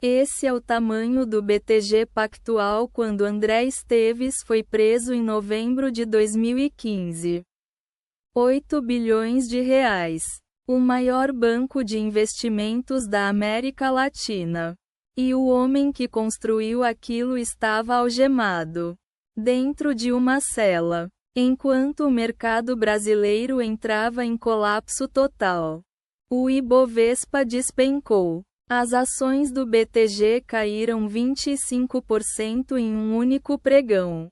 Esse é o tamanho do BTG Pactual quando André Esteves foi preso em novembro de 2015. 8 bilhões de reais. O maior banco de investimentos da América Latina. E o homem que construiu aquilo estava algemado dentro de uma cela, enquanto o mercado brasileiro entrava em colapso total. O Ibovespa despencou. As ações do BTG caíram 25% em um único pregão.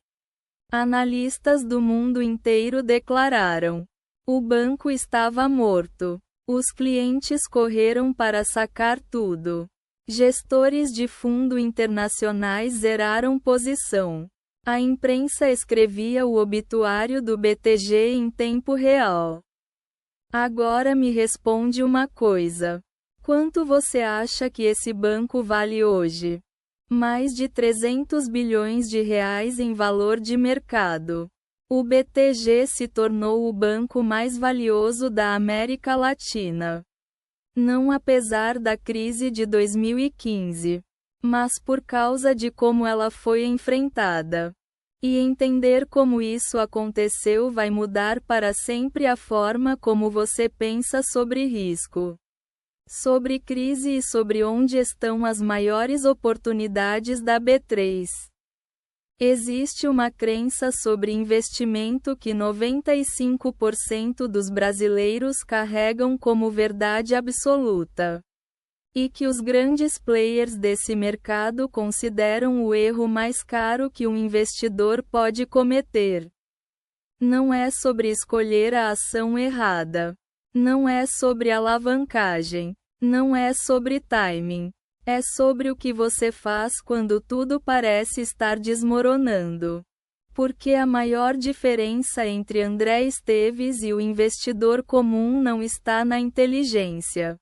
Analistas do mundo inteiro declararam: o banco estava morto. Os clientes correram para sacar tudo. Gestores de fundo internacionais zeraram posição. A imprensa escrevia o obituário do BTG em tempo real. Agora me responde uma coisa. Quanto você acha que esse banco vale hoje? Mais de 300 bilhões de reais em valor de mercado. O BTG se tornou o banco mais valioso da América Latina. Não apesar da crise de 2015, mas por causa de como ela foi enfrentada. E entender como isso aconteceu vai mudar para sempre a forma como você pensa sobre risco, sobre crise e sobre onde estão as maiores oportunidades da B3. Existe uma crença sobre investimento que 95% dos brasileiros carregam como verdade absoluta. E que os grandes players desse mercado consideram o erro mais caro que um investidor pode cometer. Não é sobre escolher a ação errada. Não é sobre alavancagem. Não é sobre timing. É sobre o que você faz quando tudo parece estar desmoronando. Porque a maior diferença entre André Esteves e o investidor comum não está na inteligência.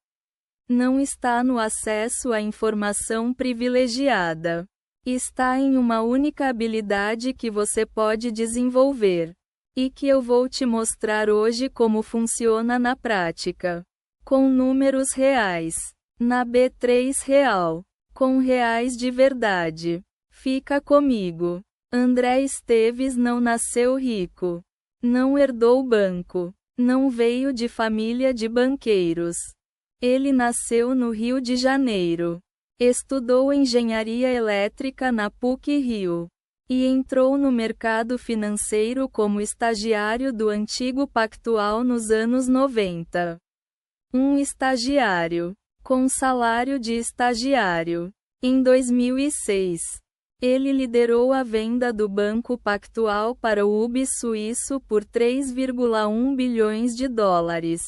Não está no acesso à informação privilegiada. Está em uma única habilidade que você pode desenvolver. E que eu vou te mostrar hoje como funciona na prática. Com números reais. Na B3 Real. Com reais de verdade. Fica comigo. André Esteves não nasceu rico. Não herdou banco. Não veio de família de banqueiros. Ele nasceu no Rio de Janeiro. Estudou engenharia elétrica na PUC-Rio. E entrou no mercado financeiro como estagiário do antigo Pactual nos anos 90. Um estagiário. Com salário de estagiário. Em 2006, ele liderou a venda do Banco Pactual para o UBI suíço por 3,1 bilhões de dólares.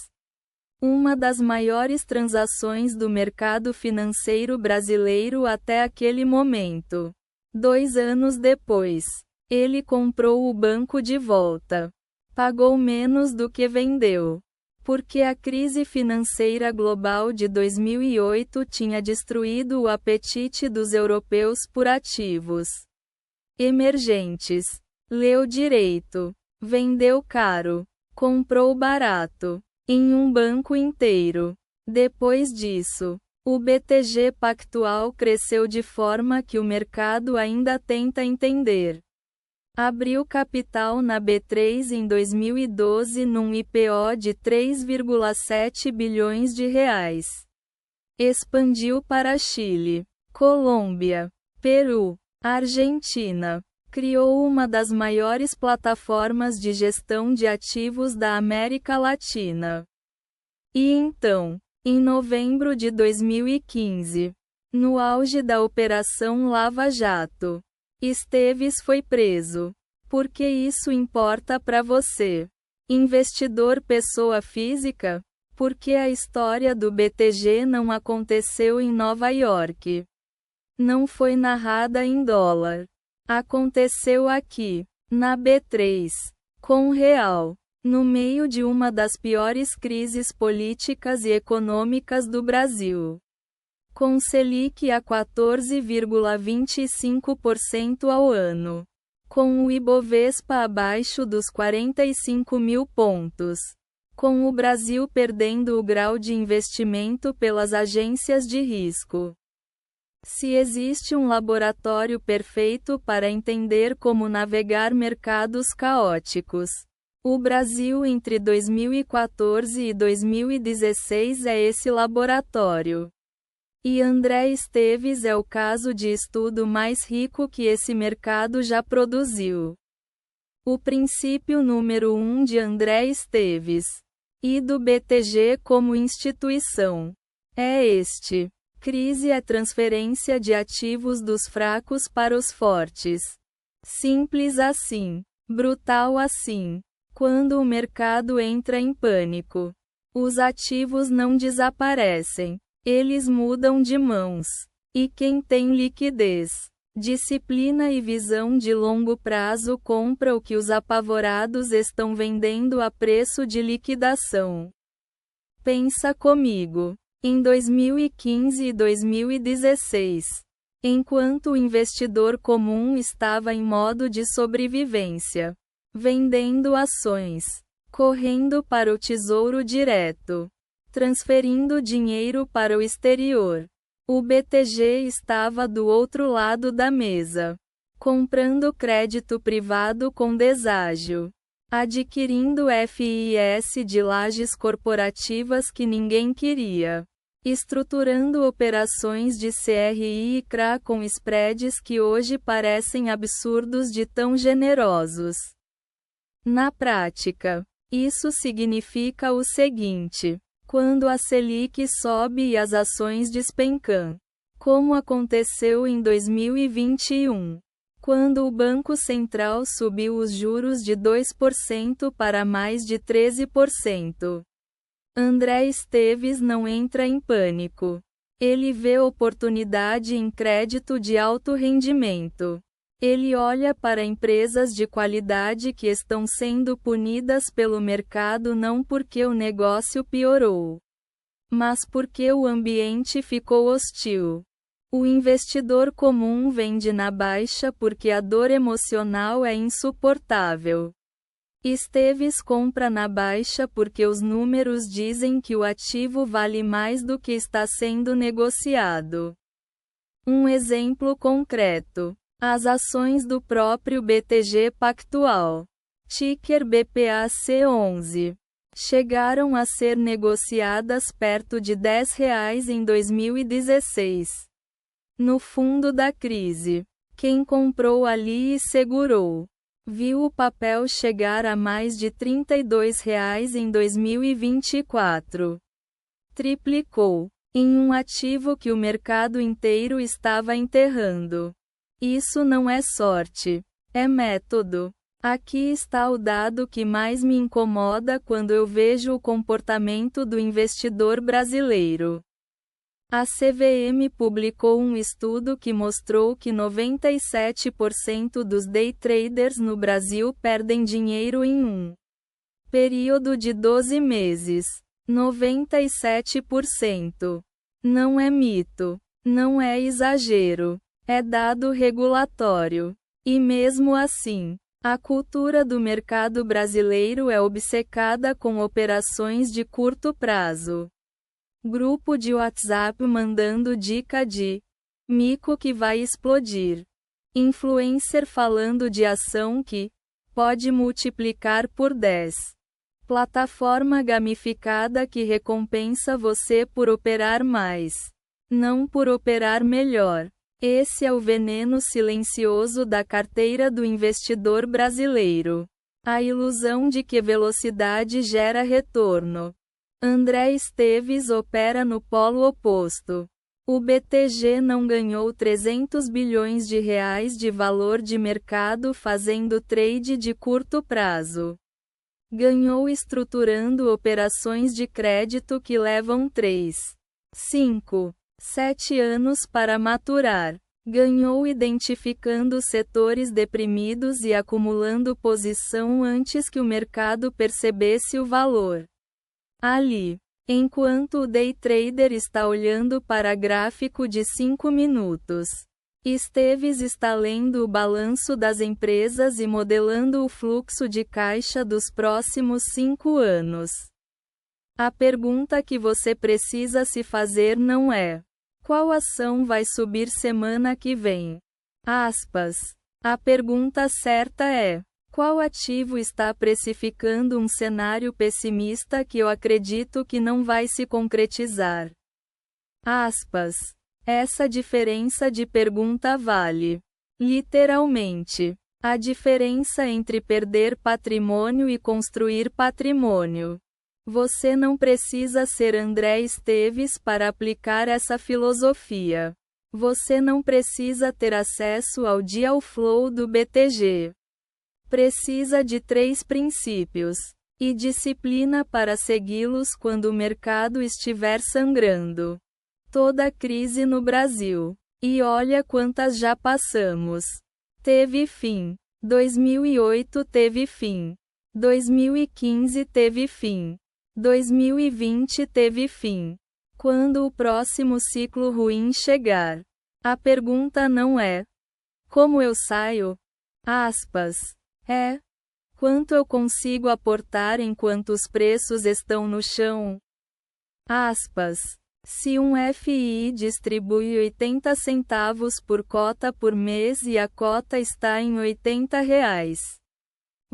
Uma das maiores transações do mercado financeiro brasileiro até aquele momento. 2 anos depois, ele comprou o banco de volta. Pagou menos do que vendeu. Porque a crise financeira global de 2008 tinha destruído o apetite dos europeus por ativos emergentes. Leu direito. Vendeu caro. Comprou barato. Em um banco inteiro. Depois disso, o BTG Pactual cresceu de forma que o mercado ainda tenta entender. Abriu capital na B3 em 2012 num IPO de 3,7 bilhões de reais. Expandiu para Chile, Colômbia, Peru, Argentina. Criou uma das maiores plataformas de gestão de ativos da América Latina. E então, em novembro de 2015, no auge da Operação Lava Jato, Esteves foi preso. Porque isso importa para você, investidor pessoa física? Porque a história do BTG não aconteceu em Nova York. Não foi narrada em dólar. Aconteceu aqui, na B3, com real, no meio de uma das piores crises políticas e econômicas do Brasil. Com Selic a 14,25% ao ano. Com o Ibovespa abaixo dos 45 mil pontos. Com o Brasil perdendo o grau de investimento pelas agências de risco. Se existe um laboratório perfeito para entender como navegar mercados caóticos, o Brasil entre 2014 e 2016 é esse laboratório. E André Esteves é o caso de estudo mais rico que esse mercado já produziu. O princípio número 1 de André Esteves e do BTG como instituição é este: crise é transferência de ativos dos fracos para os fortes. Simples assim. Brutal assim. Quando o mercado entra em pânico, os ativos não desaparecem. Eles mudam de mãos. E quem tem liquidez, disciplina e visão de longo prazo compra o que os apavorados estão vendendo a preço de liquidação. Pensa comigo. Em 2015 e 2016, enquanto o investidor comum estava em modo de sobrevivência, vendendo ações, correndo para o Tesouro Direto, transferindo dinheiro para o exterior, o BTG estava do outro lado da mesa, comprando crédito privado com deságio, adquirindo FIIs de lajes corporativas que ninguém queria, estruturando operações de CRI e CRA com spreads que hoje parecem absurdos de tão generosos. Na prática, isso significa o seguinte: quando a Selic sobe e as ações despencam, como aconteceu em 2021, quando o Banco Central subiu os juros de 2% para mais de 13%. André Esteves não entra em pânico. Ele vê oportunidade em crédito de alto rendimento. Ele olha para empresas de qualidade que estão sendo punidas pelo mercado não porque o negócio piorou, mas porque o ambiente ficou hostil. O investidor comum vende na baixa porque a dor emocional é insuportável. Esteves compra na baixa porque os números dizem que o ativo vale mais do que está sendo negociado. Um exemplo concreto: as ações do próprio BTG Pactual, ticker BPAC11, chegaram a ser negociadas perto de R$ 10 em 2016. No fundo da crise, quem comprou ali e segurou, viu o papel chegar a mais de R$ 32 em 2024. Triplicou em um ativo que o mercado inteiro estava enterrando. Isso não é sorte, é método. Aqui está o dado que mais me incomoda quando eu vejo o comportamento do investidor brasileiro. A CVM publicou um estudo que mostrou que 97% dos day traders no Brasil perdem dinheiro em um período de 12 meses. 97%. Não é mito. Não é exagero. É dado regulatório. E mesmo assim, a cultura do mercado brasileiro é obcecada com operações de curto prazo. Grupo de WhatsApp mandando dica de mico que vai explodir. Influencer falando de ação que pode multiplicar por 10. Plataforma gamificada que recompensa você por operar mais, não por operar melhor. Esse é o veneno silencioso da carteira do investidor brasileiro. A ilusão de que velocidade gera retorno. André Esteves opera no polo oposto. O BTG não ganhou 300 bilhões de reais de valor de mercado fazendo trade de curto prazo. Ganhou estruturando operações de crédito que levam 3, 5, 7 anos para maturar. Ganhou identificando setores deprimidos e acumulando posição antes que o mercado percebesse o valor. Ali, enquanto o day trader está olhando para gráfico de 5 minutos, Esteves está lendo o balanço das empresas e modelando o fluxo de caixa dos próximos 5 anos. A pergunta que você precisa se fazer não é: Qual ação vai subir semana que vem? Aspas. A pergunta certa é: qual ativo está precificando um cenário pessimista que eu acredito que não vai se concretizar? Aspas. Essa diferença de pergunta vale, literalmente, a diferença entre perder patrimônio e construir patrimônio. Você não precisa ser André Esteves para aplicar essa filosofia. Você não precisa ter acesso ao Deal Flow do BTG. Precisa de 3 princípios e disciplina para segui-los quando o mercado estiver sangrando. Toda crise no Brasil, e olha quantas já passamos, teve fim. 2008 teve fim. 2015 teve fim. 2020 teve fim. Quando o próximo ciclo ruim chegar? A pergunta não é: como eu saio? Aspas. É: quanto eu consigo aportar enquanto os preços estão no chão? Aspas. Se um FI distribui 80 centavos por cota por mês e a cota está em R$ 80,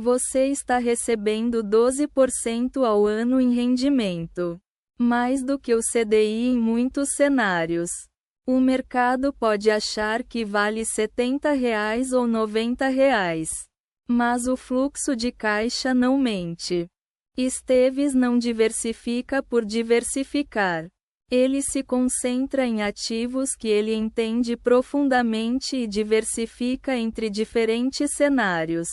você está recebendo 12% ao ano em rendimento. Mais do que o CDI em muitos cenários. O mercado pode achar que vale R$ 70 ou R$ 90. Mas o fluxo de caixa não mente. Esteves não diversifica por diversificar. Ele se concentra em ativos que ele entende profundamente e diversifica entre diferentes cenários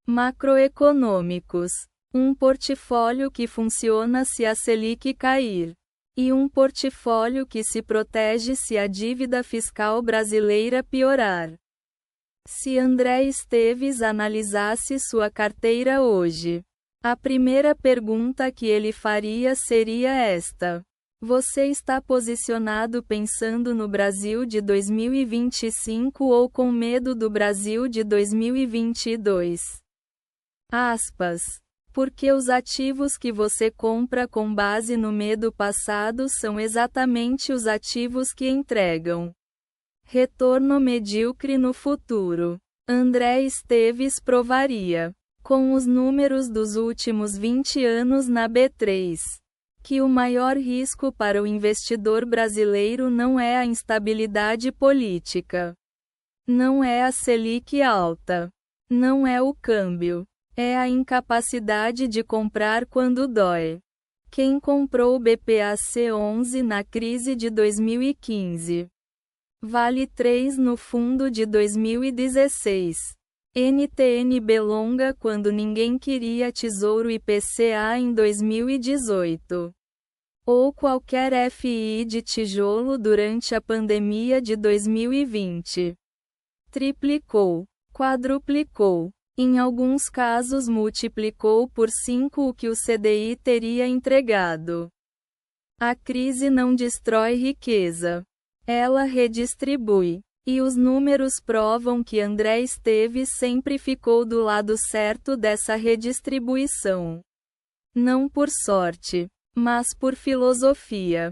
macroeconômicos. Um portfólio que funciona se a Selic cair. E um portfólio que se protege se a dívida fiscal brasileira piorar. Se André Esteves analisasse sua carteira hoje, a primeira pergunta que ele faria seria esta: você está posicionado pensando no Brasil de 2025 ou com medo do Brasil de 2022? Aspas. Porque os ativos que você compra com base no medo passado são exatamente os ativos que entregam retorno medíocre no futuro. André Esteves provaria, com os números dos últimos 20 anos na B3, que o maior risco para o investidor brasileiro não é a instabilidade política, não é a Selic alta, não é o câmbio. É a incapacidade de comprar quando dói. Quem comprou o BPAC11 na crise de 2015? Vale 3 no fundo de 2016. NTN-B longa quando ninguém queria Tesouro IPCA em 2018. Ou qualquer FI de tijolo durante a pandemia de 2020. Triplicou, quadruplicou. Em alguns casos multiplicou por 5 o que o CDI teria entregado. A crise não destrói riqueza. Ela redistribui. E os números provam que André Esteves sempre ficou do lado certo dessa redistribuição. Não por sorte, mas por filosofia.